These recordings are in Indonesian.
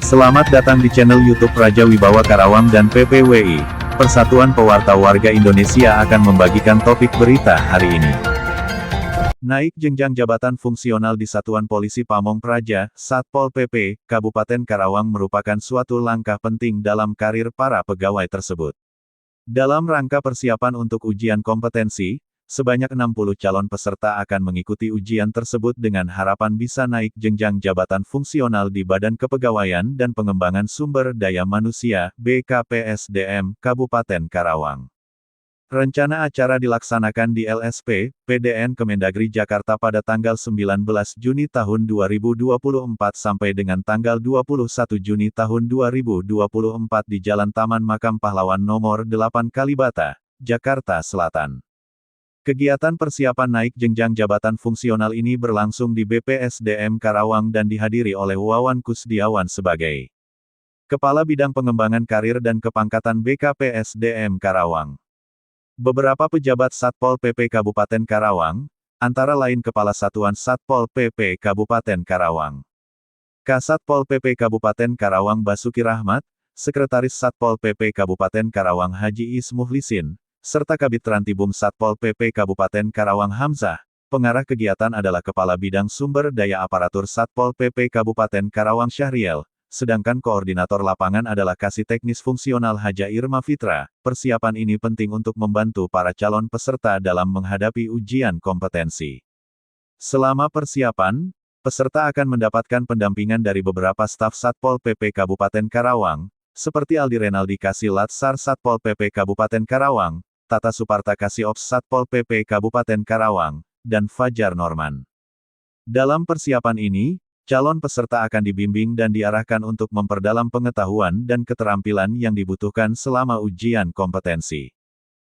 Selamat datang di channel YouTube Raja Wibawa Karawang dan PPWI. Persatuan Pewarta Warga Indonesia akan membagikan topik berita hari ini. Naik jenjang jabatan fungsional di Satuan Polisi Pamong Praja, Satpol PP, Kabupaten Karawang merupakan suatu langkah penting dalam karir para pegawai tersebut. Dalam rangka persiapan untuk ujian kompetensi, sebanyak 60 calon peserta akan mengikuti ujian tersebut dengan harapan bisa naik jenjang jabatan fungsional di Badan Kepegawaian dan Pengembangan Sumber Daya Manusia (BKPSDM) Kabupaten Karawang. Rencana acara dilaksanakan di LSP, PDN Kemendagri Jakarta pada tanggal 19 Juni tahun 2024 sampai dengan tanggal 21 Juni tahun 2024 di Jalan Taman Makam Pahlawan nomor 8 Kalibata, Jakarta Selatan. Kegiatan persiapan naik jenjang jabatan fungsional ini berlangsung di BPSDM Karawang dan dihadiri oleh Wawan Kusdiawan sebagai Kepala Bidang Pengembangan Karir dan Kepangkatan BKPSDM Karawang. Beberapa pejabat Satpol PP Kabupaten Karawang, antara lain Kepala Satuan Satpol PP Kabupaten Karawang, Kasatpol PP Kabupaten Karawang Basuki Rahmat, Sekretaris Satpol PP Kabupaten Karawang Haji Is Muhlisin, serta Kabid Trantibum Satpol PP Kabupaten Karawang Hamzah. Pengarah kegiatan adalah Kepala Bidang Sumber Daya Aparatur Satpol PP Kabupaten Karawang Syahriel, sedangkan Koordinator Lapangan adalah Kasih Teknis Fungsional Haja Irma Fitra. Persiapan ini penting untuk membantu para calon peserta dalam menghadapi ujian kompetensi. Selama persiapan, peserta akan mendapatkan pendampingan dari beberapa staf Satpol PP Kabupaten Karawang, seperti Aldi Renaldi Kasih Latsar Satpol PP Kabupaten Karawang, Tata Suparta Kasih Ops Satpol PP Kabupaten Karawang, dan Fajar Norman. Dalam persiapan ini, calon peserta akan dibimbing dan diarahkan untuk memperdalam pengetahuan dan keterampilan yang dibutuhkan selama ujian kompetensi.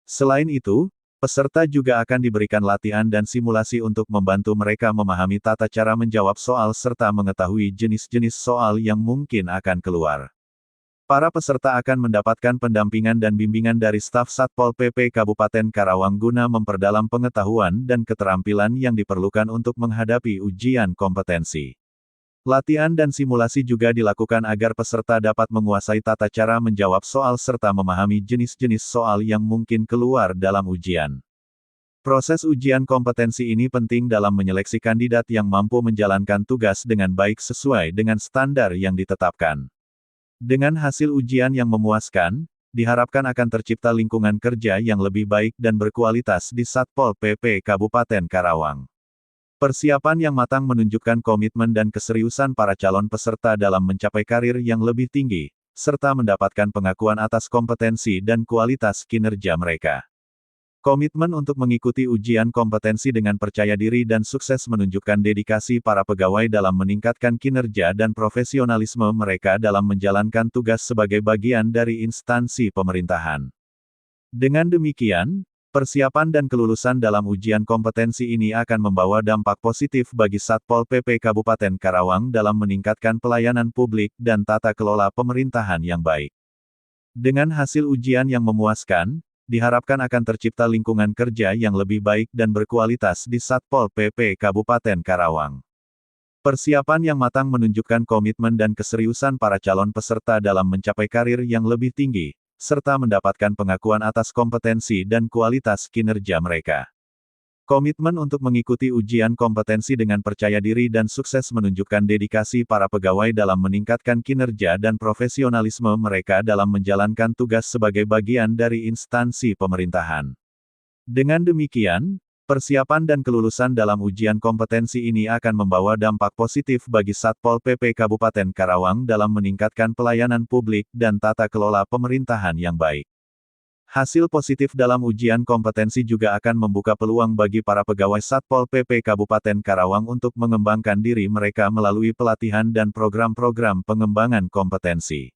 Selain itu, peserta juga akan diberikan latihan dan simulasi untuk membantu mereka memahami tata cara menjawab soal serta mengetahui jenis-jenis soal yang mungkin akan keluar. Para peserta akan mendapatkan pendampingan dan bimbingan dari staf Satpol PP Kabupaten Karawang guna memperdalam pengetahuan dan keterampilan yang diperlukan untuk menghadapi ujian kompetensi. Latihan dan simulasi juga dilakukan agar peserta dapat menguasai tata cara menjawab soal serta memahami jenis-jenis soal yang mungkin keluar dalam ujian. Proses ujian kompetensi ini penting dalam menyeleksi kandidat yang mampu menjalankan tugas dengan baik sesuai dengan standar yang ditetapkan. Dengan hasil ujian yang memuaskan, diharapkan akan tercipta lingkungan kerja yang lebih baik dan berkualitas di Satpol PP Kabupaten Karawang. Persiapan yang matang menunjukkan komitmen dan keseriusan para calon peserta dalam mencapai karir yang lebih tinggi, serta mendapatkan pengakuan atas kompetensi dan kualitas kinerja mereka. Komitmen untuk mengikuti ujian kompetensi dengan percaya diri dan sukses menunjukkan dedikasi para pegawai dalam meningkatkan kinerja dan profesionalisme mereka dalam menjalankan tugas sebagai bagian dari instansi pemerintahan. Dengan demikian, persiapan dan kelulusan dalam ujian kompetensi ini akan membawa dampak positif bagi Satpol PP Kabupaten Karawang dalam meningkatkan pelayanan publik dan tata kelola pemerintahan yang baik. Dengan hasil ujian yang memuaskan, diharapkan akan tercipta lingkungan kerja yang lebih baik dan berkualitas di Satpol PP Kabupaten Karawang. Persiapan yang matang menunjukkan komitmen dan keseriusan para calon peserta dalam mencapai karir yang lebih tinggi, serta mendapatkan pengakuan atas kompetensi dan kualitas kinerja mereka. Komitmen untuk mengikuti ujian kompetensi dengan percaya diri dan sukses menunjukkan dedikasi para pegawai dalam meningkatkan kinerja dan profesionalisme mereka dalam menjalankan tugas sebagai bagian dari instansi pemerintahan. Dengan demikian, persiapan dan kelulusan dalam ujian kompetensi ini akan membawa dampak positif bagi Satpol PP Kabupaten Karawang dalam meningkatkan pelayanan publik dan tata kelola pemerintahan yang baik. Hasil positif dalam ujian kompetensi juga akan membuka peluang bagi para pegawai Satpol PP Kabupaten Karawang untuk mengembangkan diri mereka melalui pelatihan dan program-program pengembangan kompetensi.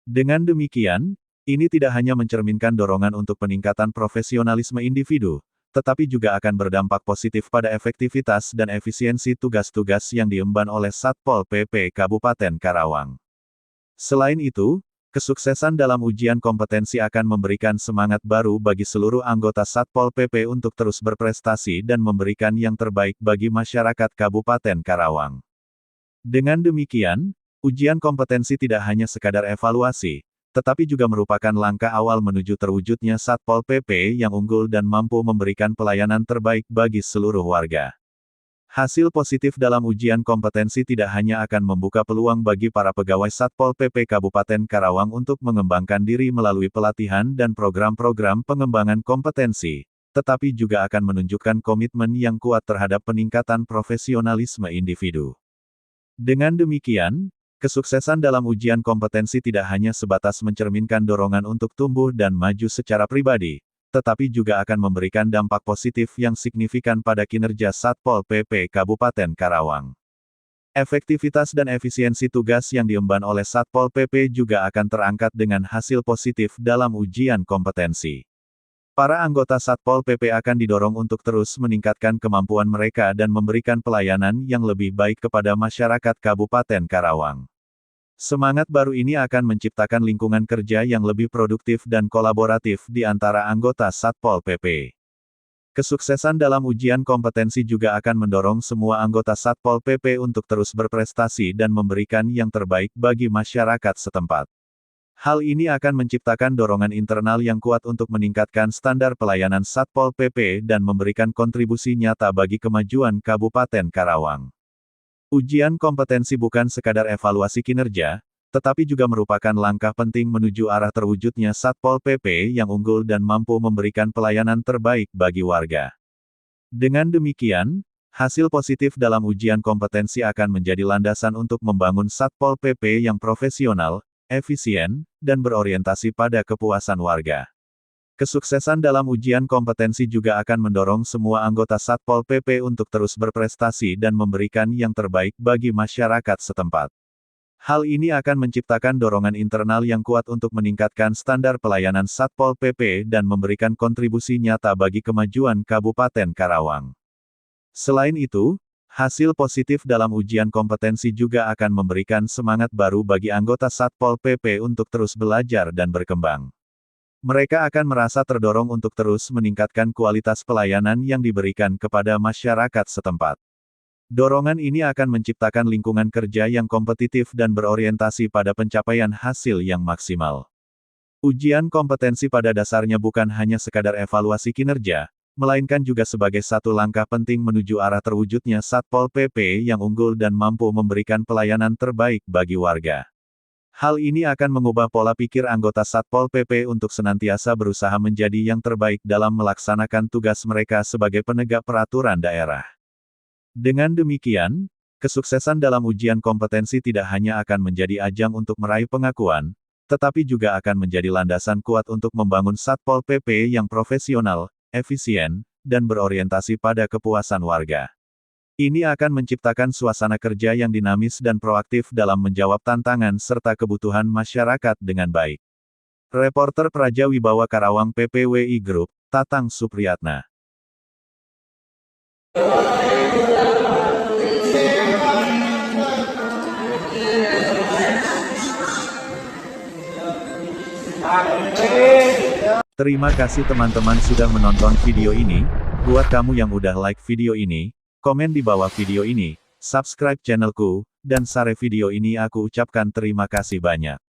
Dengan demikian, ini tidak hanya mencerminkan dorongan untuk peningkatan profesionalisme individu, tetapi juga akan berdampak positif pada efektivitas dan efisiensi tugas-tugas yang diemban oleh Satpol PP Kabupaten Karawang. Selain itu, kesuksesan dalam ujian kompetensi akan memberikan semangat baru bagi seluruh anggota Satpol PP untuk terus berprestasi dan memberikan yang terbaik bagi masyarakat Kabupaten Karawang. Dengan demikian, Ujian kompetensi tidak hanya sekadar evaluasi, tetapi juga merupakan langkah awal menuju terwujudnya Satpol PP yang unggul dan mampu memberikan pelayanan terbaik bagi seluruh warga. Hasil positif dalam ujian kompetensi tidak hanya akan membuka peluang bagi para pegawai Satpol PP Kabupaten Karawang untuk mengembangkan diri melalui pelatihan dan program-program pengembangan kompetensi, tetapi juga akan menunjukkan komitmen yang kuat terhadap peningkatan profesionalisme individu. Dengan demikian, kesuksesan dalam ujian kompetensi tidak hanya sebatas mencerminkan dorongan untuk tumbuh dan maju secara pribadi, tetapi juga akan memberikan dampak positif yang signifikan pada kinerja Satpol PP Kabupaten Karawang. Efektivitas dan efisiensi tugas yang diemban oleh Satpol PP juga akan terangkat dengan hasil positif dalam ujian kompetensi. Para anggota Satpol PP akan didorong untuk terus meningkatkan kemampuan mereka dan memberikan pelayanan yang lebih baik kepada masyarakat Kabupaten Karawang. Semangat baru ini akan menciptakan lingkungan kerja yang lebih produktif dan kolaboratif di antara anggota Satpol PP. Kesuksesan dalam ujian kompetensi juga akan mendorong semua anggota Satpol PP untuk terus berprestasi dan memberikan yang terbaik bagi masyarakat setempat. Hal ini akan menciptakan dorongan internal yang kuat untuk meningkatkan standar pelayanan Satpol PP dan memberikan kontribusi nyata bagi kemajuan Kabupaten Karawang. Ujian kompetensi bukan sekadar evaluasi kinerja, tetapi juga merupakan langkah penting menuju arah terwujudnya Satpol PP yang unggul dan mampu memberikan pelayanan terbaik bagi warga. Dengan demikian, hasil positif dalam ujian kompetensi akan menjadi landasan untuk membangun Satpol PP yang profesional, efisien, dan berorientasi pada kepuasan warga. Kesuksesan dalam ujian kompetensi juga akan mendorong semua anggota Satpol PP untuk terus berprestasi dan memberikan yang terbaik bagi masyarakat setempat. Hal ini akan menciptakan dorongan internal yang kuat untuk meningkatkan standar pelayanan Satpol PP dan memberikan kontribusi nyata bagi kemajuan Kabupaten Karawang. Selain itu, hasil positif dalam ujian kompetensi juga akan memberikan semangat baru bagi anggota Satpol PP untuk terus belajar dan berkembang. Mereka akan merasa terdorong untuk terus meningkatkan kualitas pelayanan yang diberikan kepada masyarakat setempat. Dorongan ini akan menciptakan lingkungan kerja yang kompetitif dan berorientasi pada pencapaian hasil yang maksimal. Ujian kompetensi pada dasarnya bukan hanya sekadar evaluasi kinerja, melainkan juga sebagai satu langkah penting menuju arah terwujudnya Satpol PP yang unggul dan mampu memberikan pelayanan terbaik bagi warga. Hal ini akan mengubah pola pikir anggota Satpol PP untuk senantiasa berusaha menjadi yang terbaik dalam melaksanakan tugas mereka sebagai penegak peraturan daerah. Dengan demikian, kesuksesan dalam ujian kompetensi tidak hanya akan menjadi ajang untuk meraih pengakuan, tetapi juga akan menjadi landasan kuat untuk membangun Satpol PP yang profesional, efisien, dan berorientasi pada kepuasan warga. Ini akan menciptakan suasana kerja yang dinamis dan proaktif dalam menjawab tantangan serta kebutuhan masyarakat dengan baik. Reporter Praja Wibawa Karawang PPWI Group, Tatang Supriyatna. Terima kasih teman-teman sudah menonton video ini. Buat kamu yang udah like video ini, komen di bawah video ini, subscribe channelku, dan share video ini. Aku ucapkan terima kasih banyak.